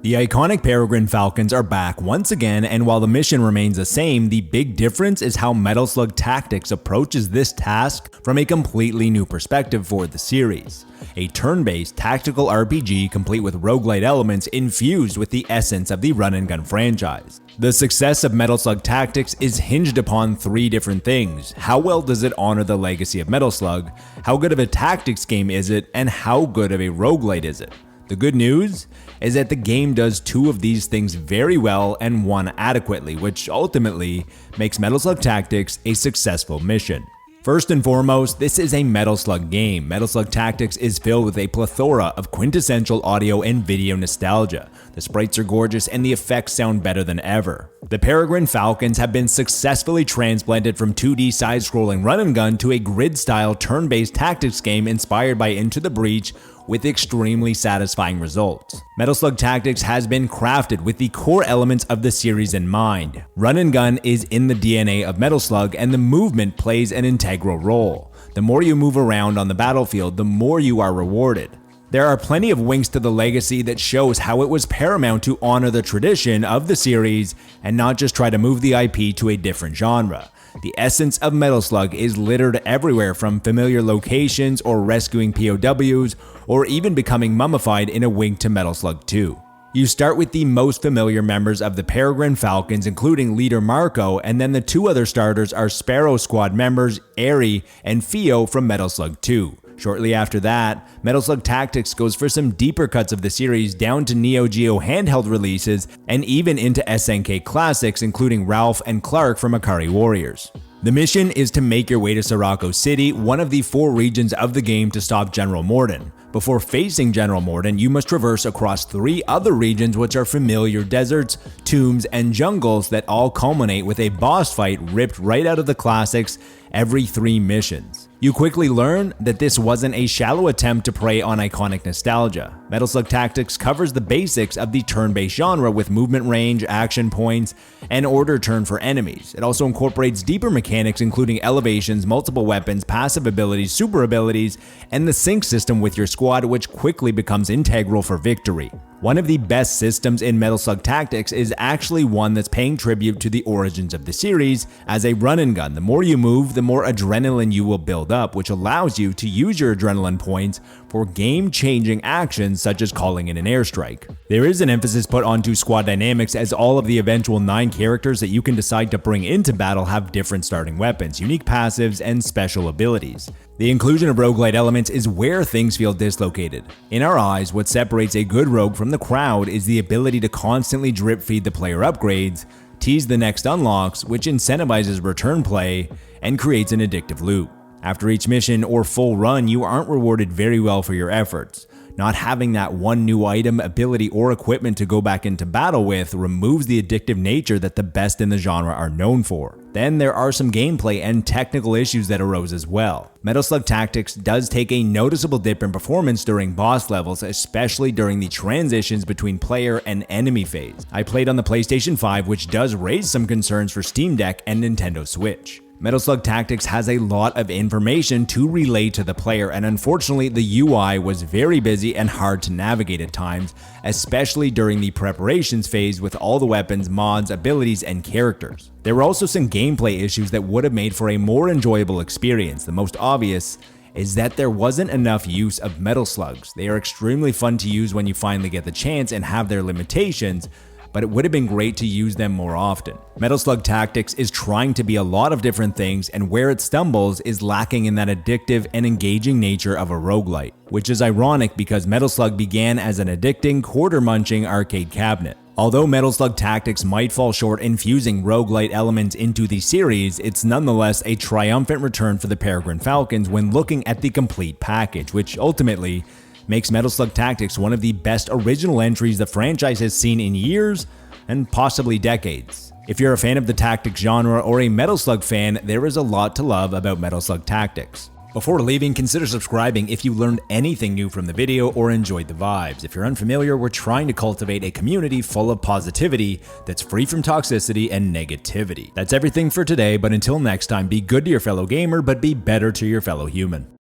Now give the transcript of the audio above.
The iconic Peregrine Falcons are back once again, and while the mission remains the same, the big difference is how Metal Slug Tactics approaches this task from a completely new perspective for the series. A turn-based tactical RPG complete with roguelite elements infused with the essence of the run-and-gun franchise. The success of Metal Slug Tactics is hinged upon three different things. How well does it honor the legacy of Metal Slug? How good of a tactics game is it? And how good of a roguelite is it? The good news is that the game does two of these things very well and one adequately, which ultimately makes Metal Slug Tactics a successful mission. First and foremost, this is a Metal Slug game. Metal Slug Tactics is filled with a plethora of quintessential audio and video nostalgia. The sprites are gorgeous and the effects sound better than ever. The Peregrine Falcons have been successfully transplanted from 2D side-scrolling run-and-gun to a grid-style turn-based tactics game inspired by Into the Breach with extremely satisfying results. Metal Slug Tactics has been crafted with the core elements of the series in mind. Run and gun is in the DNA of Metal Slug, and the movement plays an integral role. The more you move around on the battlefield, the more you are rewarded. There are plenty of winks to the legacy that shows how it was paramount to honor the tradition of the series and not just try to move the IP to a different genre. The essence of Metal Slug is littered everywhere, from familiar locations or rescuing POWs or even becoming mummified in a wink to Metal Slug 2. You start with the most familiar members of the Peregrine Falcons, including leader Marco, and then the two other starters are Sparrow Squad members Eri and Fio from Metal Slug 2. Shortly after that, Metal Slug Tactics goes for some deeper cuts of the series down to Neo Geo handheld releases and even into SNK classics, including Ralph and Clark from Akari Warriors. The mission is to make your way to Sirocco City, one of the 4 regions of the game, to stop General Morden. Before facing General Morden, you must traverse across 3 other regions, which are familiar deserts, tombs, and jungles that all culminate with a boss fight ripped right out of the classics every 3 missions. You quickly learn that this wasn't a shallow attempt to prey on iconic nostalgia. Metal Slug Tactics covers the basics of the turn-based genre with movement range, action points, and order turn for enemies. It also incorporates deeper mechanics including elevations, multiple weapons, passive abilities, super abilities, and the sync system with your squad, which quickly becomes integral for victory. One of the best systems in Metal Slug Tactics is actually one that's paying tribute to the origins of the series. As a run and gun, the more you move, the more adrenaline you will build up, which allows you to use your adrenaline points for game-changing actions such as calling in an airstrike. There is an emphasis put onto squad dynamics, as all of the eventual 9 characters that you can decide to bring into battle have different starting weapons, unique passives, and special abilities. The inclusion of roguelite elements is where things feel dislocated. In our eyes, what separates a good rogue from the crowd is the ability to constantly drip feed the player upgrades, tease the next unlocks, which incentivizes return play, and creates an addictive loop. After each mission or full run, you aren't rewarded very well for your efforts. Not having that one new item, ability, or equipment to go back into battle with removes the addictive nature that the best in the genre are known for. Then there are some gameplay and technical issues that arose as well. Metal Slug Tactics does take a noticeable dip in performance during boss levels, especially during the transitions between player and enemy phase. I played on the PlayStation 5, which does raise some concerns for Steam Deck and Nintendo Switch. Metal Slug Tactics has a lot of information to relay to the player, and unfortunately the UI was very busy and hard to navigate at times, especially during the preparations phase with all the weapons, mods, abilities, and characters. There were also some gameplay issues that would have made for a more enjoyable experience. The most obvious is that there wasn't enough use of Metal Slugs. They are extremely fun to use when you finally get the chance and have their limitations, but it would have been great to use them more often. Metal Slug Tactics is trying to be a lot of different things, and where it stumbles is lacking in that addictive and engaging nature of a roguelite, which is ironic because Metal Slug began as an addicting, quarter-munching arcade cabinet. Although Metal Slug Tactics might fall short infusing roguelite elements into the series, it's nonetheless a triumphant return for the Peregrine Falcons when looking at the complete package, which ultimately makes Metal Slug Tactics one of the best original entries the franchise has seen in years and possibly decades. If you're a fan of the tactics genre or a Metal Slug fan, there is a lot to love about Metal Slug Tactics. Before leaving, consider subscribing if you learned anything new from the video or enjoyed the vibes. If you're unfamiliar, we're trying to cultivate a community full of positivity that's free from toxicity and negativity. That's everything for today, but until next time, be good to your fellow gamer, but be better to your fellow human.